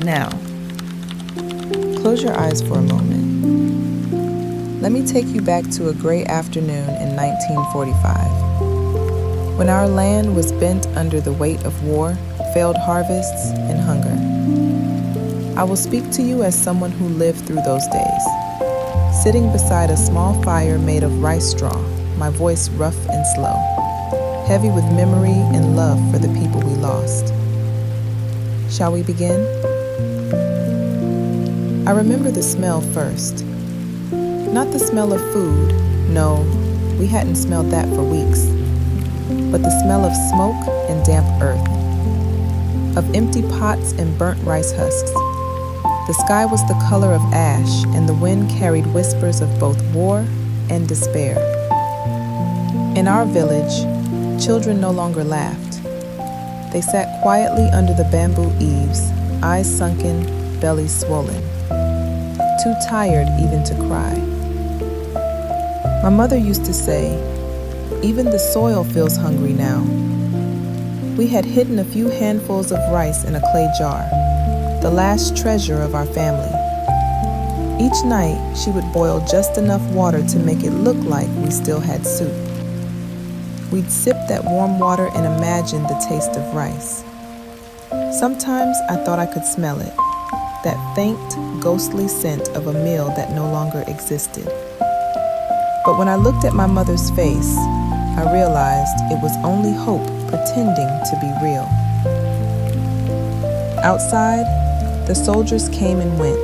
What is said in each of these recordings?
Now, close your eyes for a moment. Let me take you back to a gray afternoon in 1945, when our land was bent under the weight of war, failed harvests, and hunger. I will speak to you as someone who lived through those days, sitting beside a small fire made of rice straw, my voice rough and slow, heavy with memory and love for the people we lost. Shall we begin? I remember the smell first. Not the smell of food, no, we hadn't smelled that for weeks, but the smell of smoke and damp earth, of empty pots and burnt rice husks. The sky was the color of ash, and the wind carried whispers of both war and despair. In our village, children no longer laughed. They sat quietly under the bamboo eaves, eyes sunken, bellies swollen, too tired even to cry. My mother used to say, "Even the soil feels hungry now." We had hidden a few handfuls of rice in a clay jar, the last treasure of our family. Each night, she would boil just enough water to make it look like we still had soup. We'd sip that warm water and imagine the taste of rice. Sometimes I thought I could smell it, that faint, ghostly scent of a meal that no longer existed. But when I looked at my mother's face, I realized it was only hope pretending to be real. Outside, the soldiers came and went,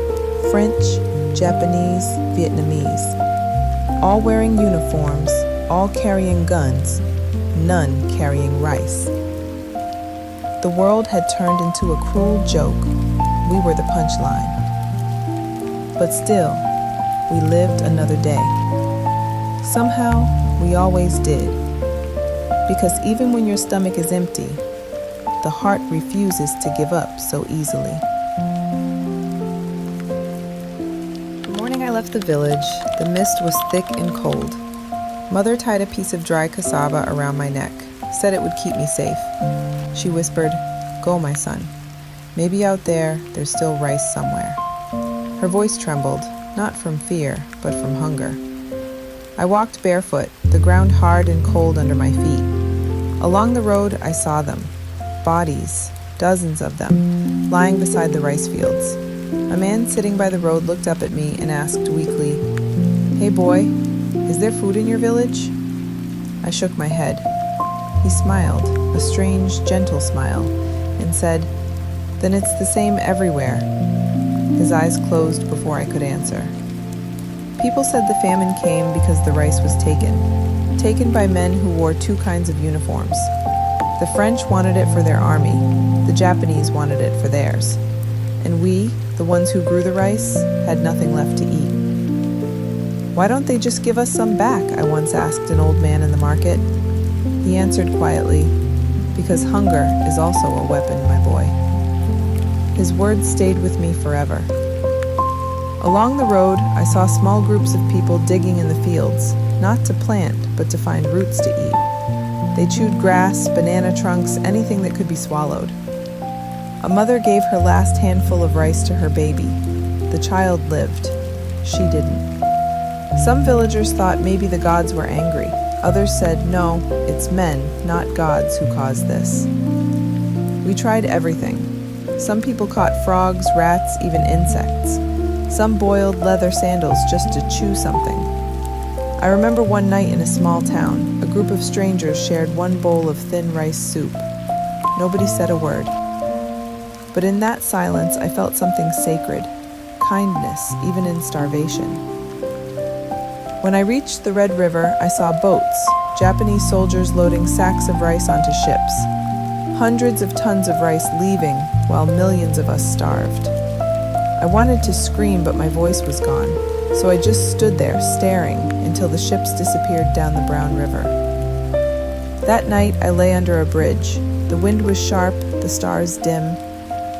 French, Japanese, Vietnamese, all wearing uniforms, all carrying guns, none carrying rice. The world had turned into a cruel joke. We were the punchline. But still, we lived another day. Somehow, we always did. Because even when your stomach is empty, the heart refuses to give up so easily. The morning I left the village, the mist was thick and cold. Mother tied a piece of dry cassava around my neck, said it would keep me safe. She whispered, "Go, my son. Maybe out there, there's still rice somewhere." Her voice trembled, not from fear, but from hunger. I walked barefoot, the ground hard and cold under my feet. Along the road, I saw them. Bodies, dozens of them, lying beside the rice fields. A man sitting by the road looked up at me and asked weakly, "Hey boy, is there food in your village?" I shook my head. He smiled, a strange, gentle smile, and said, "Then it's the same everywhere." His eyes closed before I could answer. People said the famine came because the rice was taken by men who wore two kinds of uniforms. The French wanted it for their army, the Japanese wanted it for theirs. And we, the ones who grew the rice, had nothing left to eat. "Why don't they just give us some back?" I once asked an old man in the market. He answered quietly, "Because hunger is also a weapon, my boy." His words stayed with me forever. Along the road, I saw small groups of people digging in the fields, not to plant, but to find roots to eat. They chewed grass, banana trunks, anything that could be swallowed. A mother gave her last handful of rice to her baby. The child lived. She didn't. Some villagers thought maybe the gods were angry. Others said, no, it's men, not gods, who caused this. We tried everything. Some people caught frogs, rats, even insects. Some boiled leather sandals just to chew something. I remember one night in a small town, a group of strangers shared one bowl of thin rice soup. Nobody said a word. But in that silence, I felt something sacred, kindness, even in starvation. When I reached the Red River, I saw boats, Japanese soldiers loading sacks of rice onto ships. Hundreds of tons of rice leaving while millions of us starved. I wanted to scream, but my voice was gone, so I just stood there staring until the ships disappeared down the brown river. That night, I lay under a bridge. The wind was sharp, the stars dim.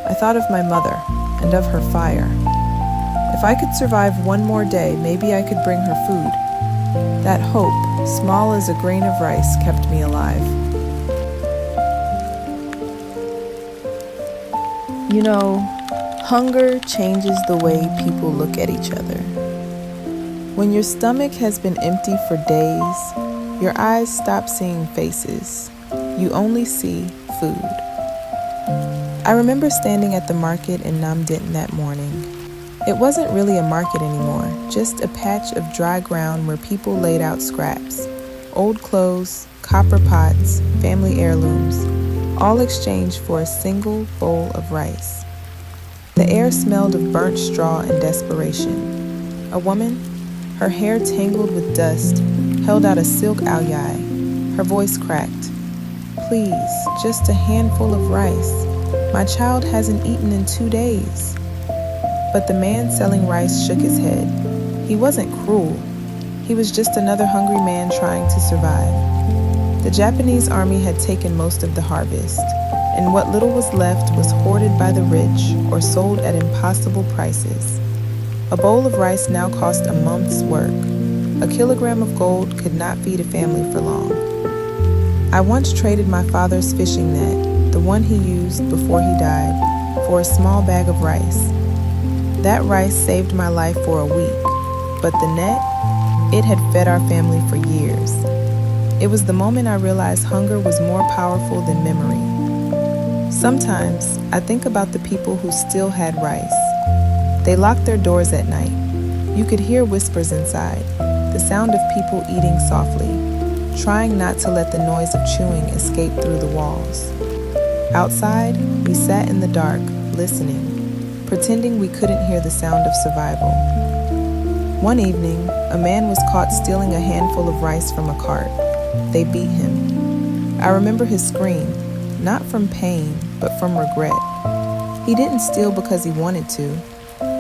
I thought of my mother and of her fire. If I could survive one more day, maybe I could bring her food. That hope, small as a grain of rice, kept me alive. You know, Hunger changes the way people look at each other. When your stomach has been empty for days, your eyes stop seeing faces. You only see food. I remember standing at the market in Nam Dinh that morning. It wasn't really a market anymore, just a patch of dry ground where people laid out scraps. Old clothes, copper pots, family heirlooms, all exchanged for a single bowl of rice. The air smelled of burnt straw and desperation. A woman, her hair tangled with dust, held out a silk aoyai. Her voice cracked. "Please, just a handful of rice. My child hasn't eaten in 2 days." But the man selling rice shook his head. He wasn't cruel. He was just another hungry man trying to survive. The Japanese army had taken most of the harvest, and what little was left was hoarded by the rich or sold at impossible prices. A bowl of rice now cost a month's work. A kilogram of gold could not feed a family for long. I once traded my father's fishing net, the one he used before he died, for a small bag of rice. That rice saved my life for a week, but the net, it had fed our family for years. It was the moment I realized hunger was more powerful than memory. Sometimes I think about the people who still had rice. They locked their doors at night. You could hear whispers inside, the sound of people eating softly, trying not to let the noise of chewing escape through the walls. Outside, we sat in the dark, listening, pretending we couldn't hear the sound of survival. One evening, a man was caught stealing a handful of rice from a cart. They beat him. I remember his scream, not from pain, but from regret. He didn't steal because he wanted to.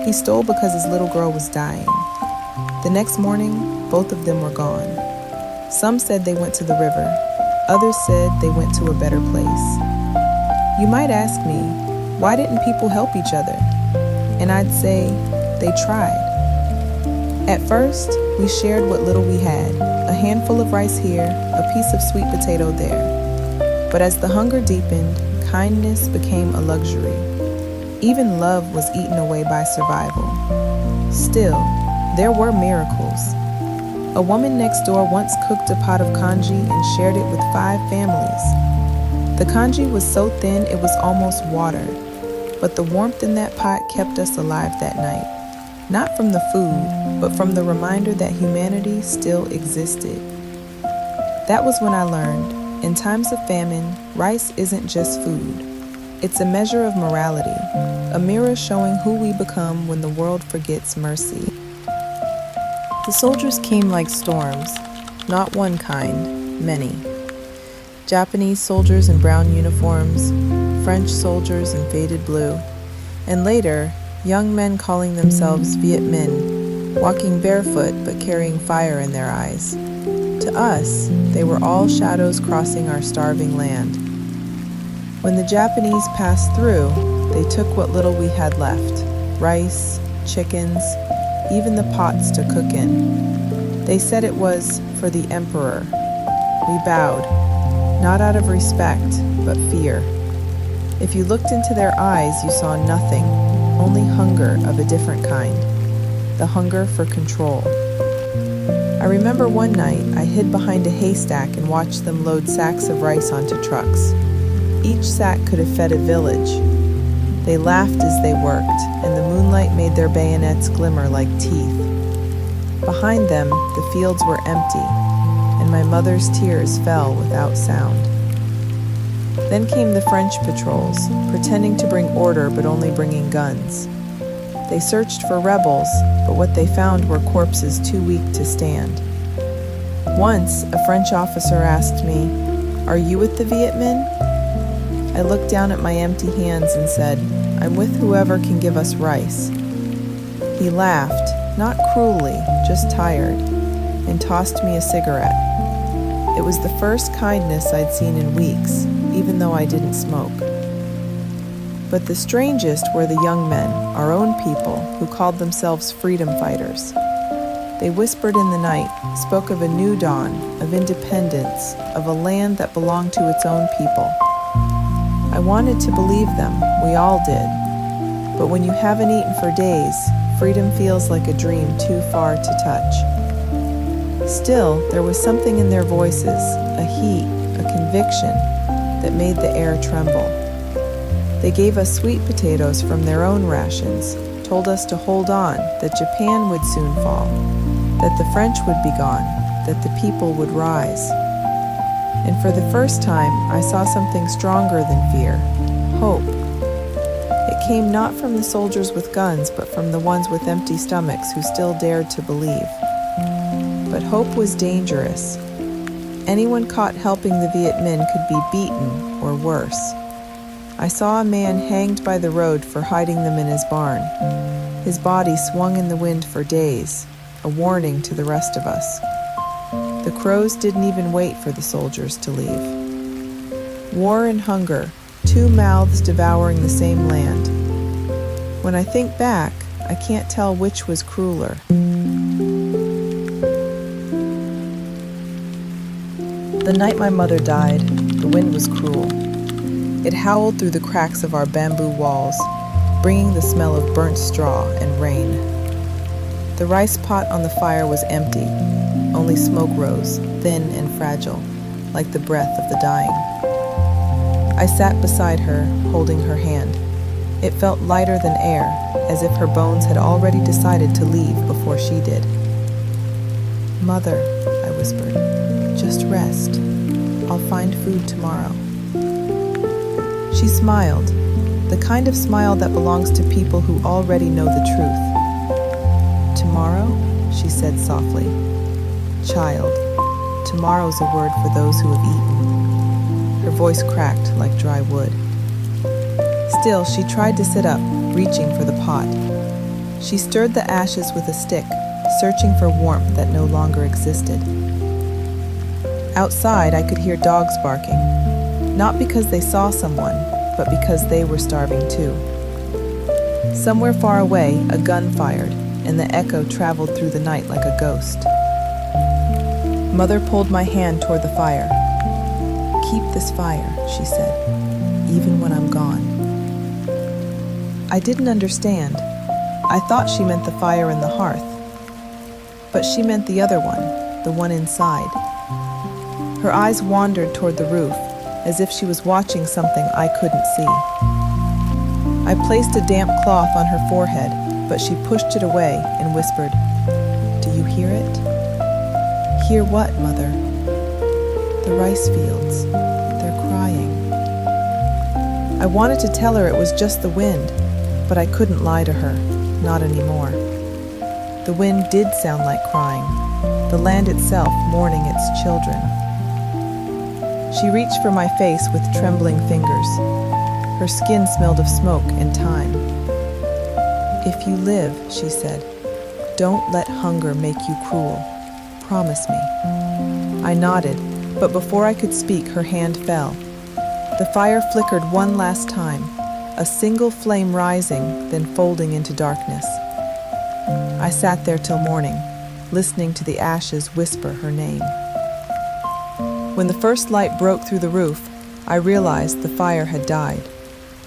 He stole because his little girl was dying. The next morning, both of them were gone. Some said they went to the river. Others said they went to a better place. You might ask me, why didn't people help each other? And I'd say, they tried. At first, we shared what little we had, a handful of rice here, a piece of sweet potato there. But as the hunger deepened, kindness became a luxury. Even love was eaten away by survival. Still, there were miracles. A woman next door once cooked a pot of congee and shared it with 5 families. The congee was so thin it was almost water, but the warmth in that pot kept us alive that night. Not from the food, but from the reminder that humanity still existed. That was when I learned, in times of famine, rice isn't just food. It's a measure of morality, a mirror showing who we become when the world forgets mercy. The soldiers came like storms, not one kind, many. Japanese soldiers in brown uniforms, French soldiers in faded blue, and later, young men calling themselves Viet Minh, walking barefoot but carrying fire in their eyes. To us, they were all shadows crossing our starving land. When the Japanese passed through, they took what little we had left, rice, chickens, even the pots to cook in. They said it was for the emperor. We bowed, not out of respect, but fear. If you looked into their eyes, you saw nothing, only hunger of a different kind, the hunger for control. I remember one night I hid behind a haystack and watched them load sacks of rice onto trucks. Each sack could have fed a village. They laughed as they worked, and the moonlight made their bayonets glimmer like teeth. Behind them, the fields were empty, and my mother's tears fell without sound. Then came the French patrols, pretending to bring order but only bringing guns. They searched for rebels, but what they found were corpses too weak to stand. Once, a French officer asked me, "Are you with the Viet Minh?" I looked down at my empty hands and said, "I'm with whoever can give us rice." He laughed, not cruelly, just tired, and tossed me a cigarette. It was the first kindness I'd seen in weeks, even though I didn't smoke. But the strangest were the young men, our own people, who called themselves freedom fighters. They whispered in the night, spoke of a new dawn, of independence, of a land that belonged to its own people. I wanted to believe them, we all did. But when you haven't eaten for days, freedom feels like a dream too far to touch. Still, there was something in their voices, a heat, a conviction, that made the air tremble. They gave us sweet potatoes from their own rations, told us to hold on, that Japan would soon fall, that the French would be gone, that the people would rise. And for the first time, I saw something stronger than fear, hope. It came not from the soldiers with guns, but from the ones with empty stomachs who still dared to believe. But hope was dangerous. Anyone caught helping the Viet Minh could be beaten or worse. I saw a man hanged by the road for hiding them in his barn. His body swung in the wind for days, a warning to the rest of us. The crows didn't even wait for the soldiers to leave. War and hunger, two mouths devouring the same land. When I think back, I can't tell which was crueler. The night my mother died, the wind was cruel. It howled through the cracks of our bamboo walls, bringing the smell of burnt straw and rain. The rice pot on the fire was empty. Only smoke rose, thin and fragile, like the breath of the dying. I sat beside her, holding her hand. It felt lighter than air, as if her bones had already decided to leave before she did. "Mother," I whispered, "just rest. I'll find food tomorrow." She smiled, the kind of smile that belongs to people who already know the truth. "Tomorrow?" she said softly. "Child, tomorrow's a word for those who have eaten." Her voice cracked like dry wood. Still, she tried to sit up, reaching for the pot. She stirred the ashes with a stick, searching for warmth that no longer existed. Outside, I could hear dogs barking, not because they saw someone, but because they were starving too. Somewhere far away, a gun fired, and the echo traveled through the night like a ghost. Mother pulled my hand toward the fire. "Keep this fire," she said, "even when I'm gone." I didn't understand. I thought she meant the fire in the hearth. But she meant the other one, the one inside. Her eyes wandered toward the roof, as if she was watching something I couldn't see. I placed a damp cloth on her forehead, but she pushed it away and whispered, "Do you hear it?" "Hear what, Mother?" "The rice fields. They're crying." I wanted to tell her it was just the wind, but I couldn't lie to her, not anymore. The wind did sound like crying, the land itself mourning its children. She reached for my face with trembling fingers. Her skin smelled of smoke and time. "If you live," she said, "don't let hunger make you cruel. Promise me." I nodded, but before I could speak, her hand fell. The fire flickered one last time, a single flame rising, then folding into darkness. I sat there till morning, listening to the ashes whisper her name. When the first light broke through the roof, I realized the fire had died,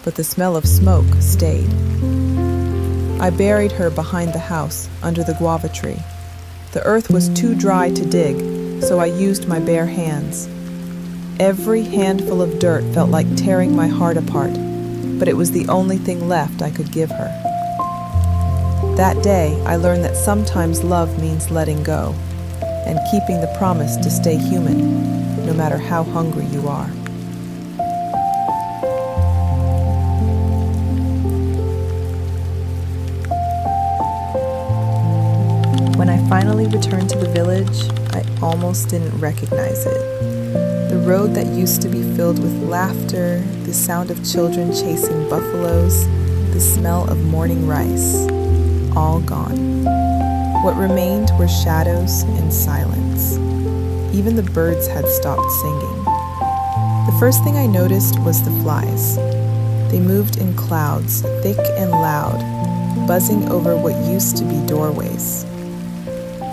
but the smell of smoke stayed. I buried her behind the house, under the guava tree. The earth was too dry to dig, so I used my bare hands. Every handful of dirt felt like tearing my heart apart, but it was the only thing left I could give her. That day, I learned that sometimes love means letting go, and keeping the promise to stay human, no matter how hungry you are. When I finally returned to the village, I almost didn't recognize it. The road that used to be filled with laughter, the sound of children chasing buffaloes, the smell of morning rice, all gone. What remained were shadows and silence. Even the birds had stopped singing. The first thing I noticed was the flies. They moved in clouds, thick and loud, buzzing over what used to be doorways.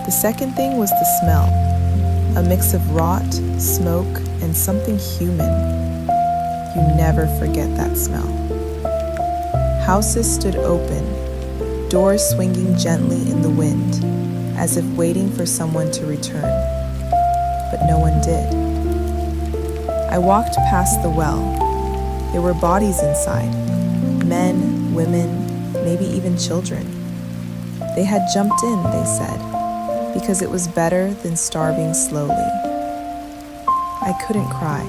The second thing was the smell, a mix of rot, smoke, and something human. You never forget that smell. Houses stood open, doors swinging gently in the wind, as if waiting for someone to return. But no one did. I walked past the well. There were bodies inside, men, women, maybe even children. They had jumped in, they said, because it was better than starving slowly. I couldn't cry.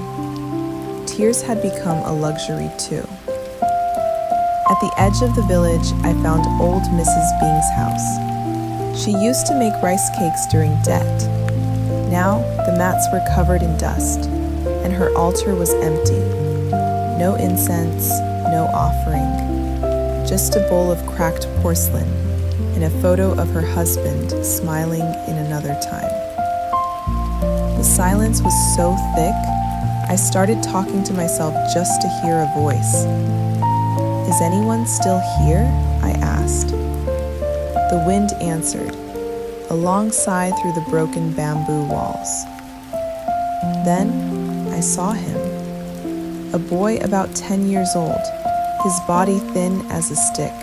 Tears had become a luxury too. At the edge of the village, I found old Mrs. Bing's house. She used to make rice cakes during debt. Now, the mats were covered in dust, and her altar was empty. No incense, no offering, just a bowl of cracked porcelain and a photo of her husband smiling in another time. The silence was so thick, I started talking to myself just to hear a voice. "Is anyone still here?" I asked. The wind answered, a long sigh through the broken bamboo walls. Then I saw him, a boy about 10 years old, his body thin as a stick,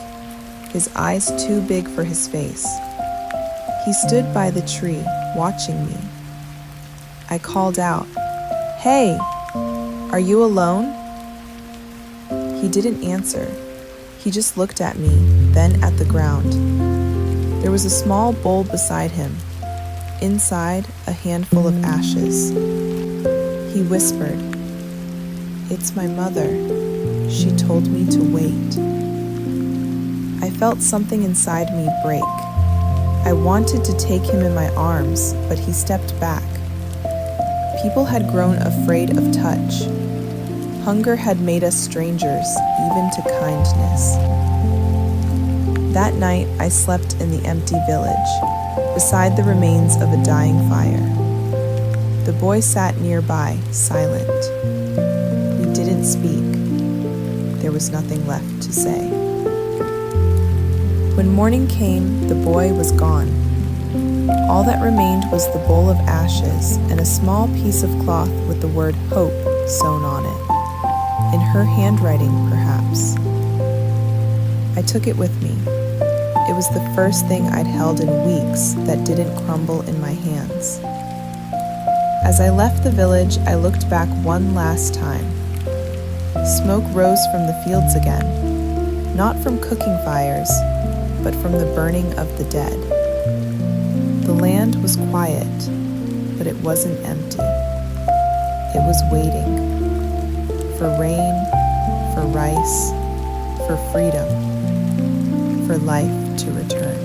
his eyes too big for his face. He stood by the tree, watching me. I called out, "Hey, are you alone?" He didn't answer. He just looked at me, then at the ground. There was a small bowl beside him. Inside, a handful of ashes. He whispered, "It's my mother. She told me to wait." I felt something inside me break. I wanted to take him in my arms, but he stepped back. People had grown afraid of touch. Hunger had made us strangers, even to kindness. That night, I slept in the empty village, beside the remains of a dying fire. The boy sat nearby, silent. We didn't speak. There was nothing left to say. When morning came, the boy was gone. All that remained was the bowl of ashes and a small piece of cloth with the word hope sewn on it. In her handwriting, perhaps. I took it with me. It was the first thing I'd held in weeks that didn't crumble in my hands. As I left the village, I looked back one last time. Smoke rose from the fields again, not from cooking fires, but from the burning of the dead. The land was quiet, but it wasn't empty. It was waiting. For rain, for rice, for freedom, for life to return.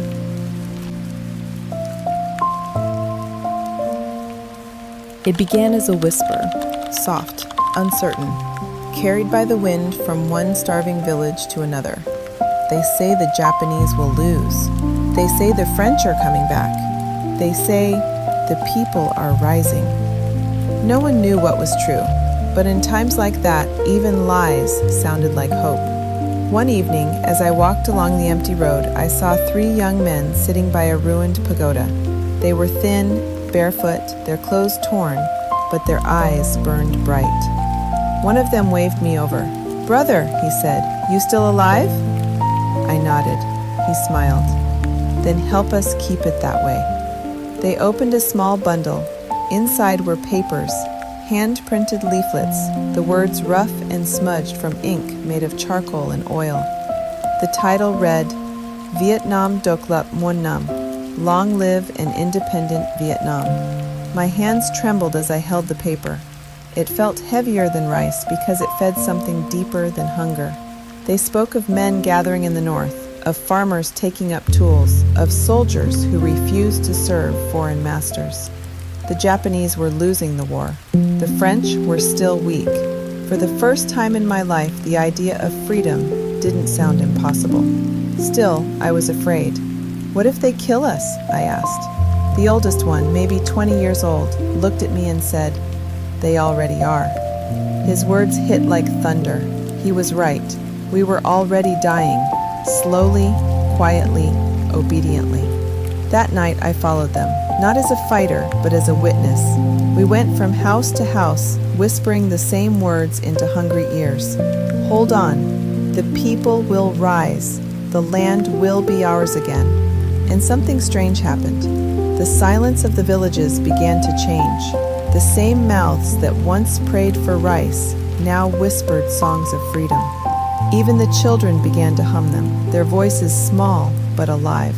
It began as a whisper, soft, uncertain, carried by the wind from one starving village to another. They say the Japanese will lose. They say the French are coming back. They say the people are rising. No one knew what was true. But in times like that, even lies sounded like hope. One evening, as I walked along the empty road, I saw 3 young men sitting by a ruined pagoda. They were thin, barefoot, their clothes torn, but their eyes burned bright. One of them waved me over. "Brother," he said, "you still alive?" I nodded. He smiled. "Then help us keep it that way." They opened a small bundle. Inside were papers, hand-printed leaflets, the words rough and smudged from ink made of charcoal and oil. The title read, "Vietnam Doklap Mon Nam, Long Live an Independent Vietnam." My hands trembled as I held the paper. It felt heavier than rice because it fed something deeper than hunger. They spoke of men gathering in the north, of farmers taking up tools, of soldiers who refused to serve foreign masters. The Japanese were losing the war. The French were still weak. For the first time in my life, the idea of freedom didn't sound impossible. Still, I was afraid. "What if they kill us?" I asked. The oldest one, maybe 20 years old, looked at me and said, "They already are." His words hit like thunder. He was right. We were already dying, slowly, quietly, obediently. That night I followed them, not as a fighter, but as a witness. We went from house to house, whispering the same words into hungry ears. "Hold on. The people will rise. The land will be ours again. And something strange happened. The silence of the villages began to change. The same mouths that once prayed for rice now whispered songs of freedom. Even the children began to hum them, their voices small but alive.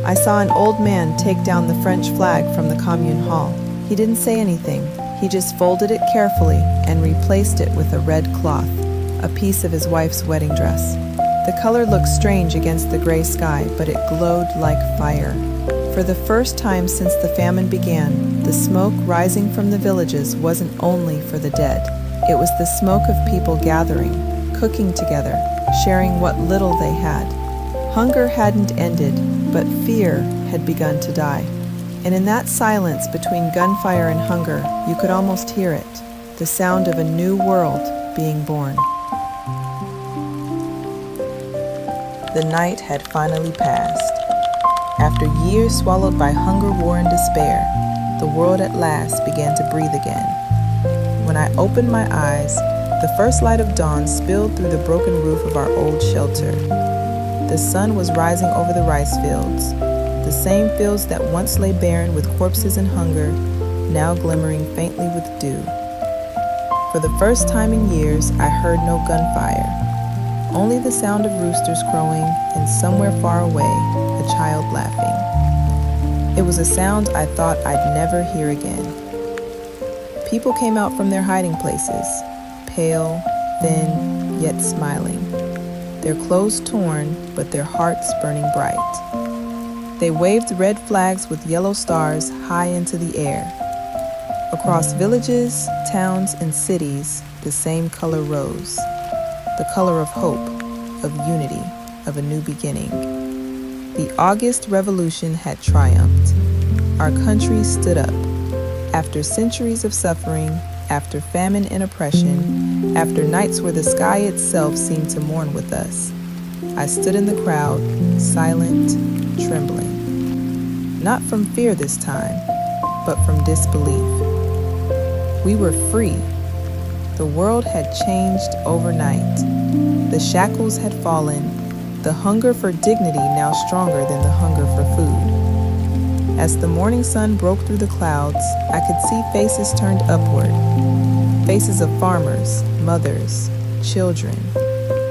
I saw an old man take down the French flag from the commune hall. He didn't say anything. He just folded it carefully and replaced it with a red cloth, a piece of his wife's wedding dress. The color looked strange against the gray sky, but it glowed like fire. For the first time since the famine began, the smoke rising from the villages wasn't only for the dead. It was the smoke of people gathering, cooking together, sharing what little they had. Hunger hadn't ended, but fear had begun to die. And in that silence between gunfire and hunger, you could almost hear it, the sound of a new world being born. The night had finally passed. After years swallowed by hunger, war, and despair, the world at last began to breathe again. When I opened my eyes, the first light of dawn spilled through the broken roof of our old shelter. The sun was rising over the rice fields, the same fields that once lay barren with corpses and hunger, now glimmering faintly with dew. For the first time in years, I heard no gunfire, only the sound of roosters crowing and somewhere far away, a child laughing. It was a sound I thought I'd never hear again. People came out from their hiding places, pale, thin, yet smiling. Their clothes torn, but their hearts burning bright. They waved red flags with yellow stars high into the air. Across villages, towns, and cities, the same color rose. The color of hope, of unity, of a new beginning. The August Revolution had triumphed. Our country stood up. After centuries of suffering, after famine and oppression, after nights where the sky itself seemed to mourn with us, I stood in the crowd, silent, trembling. Not from fear this time, but from disbelief. We were free. The world had changed overnight. The shackles had fallen, the hunger for dignity now stronger than the hunger for food. As the morning sun broke through the clouds, I could see faces turned upward, faces of farmers, mothers, children,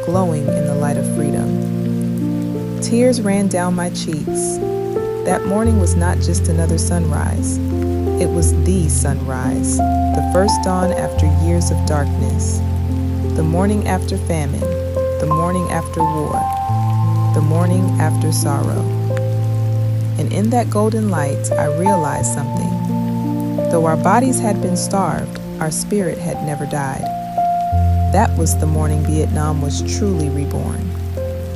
glowing in the light of freedom. Tears ran down my cheeks. That morning was not just another sunrise. It was the sunrise, the first dawn after years of darkness, the morning after famine, the morning after war, the morning after sorrow. And in that golden light, I realized something. Though our bodies had been starved, our spirit had never died. That was the morning Vietnam was truly reborn,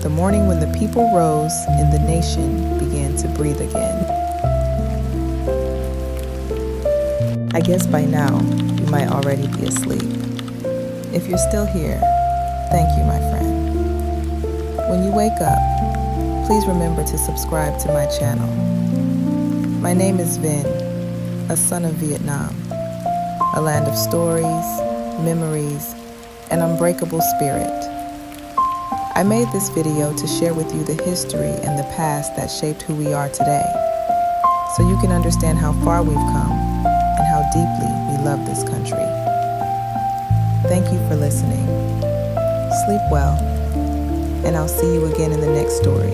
the morning when the people rose and the nation began to breathe again. I guess by now, you might already be asleep. If you're still here, thank you, my friend. When you wake up, please remember to subscribe to my channel. My name is Vin, a son of Vietnam, a land of stories, memories, and unbreakable spirit. I made this video to share with you the history and the past that shaped who we are today, so you can understand how far we've come and how deeply we love this country. Thank you for listening. Sleep well, and I'll see you again in the next story.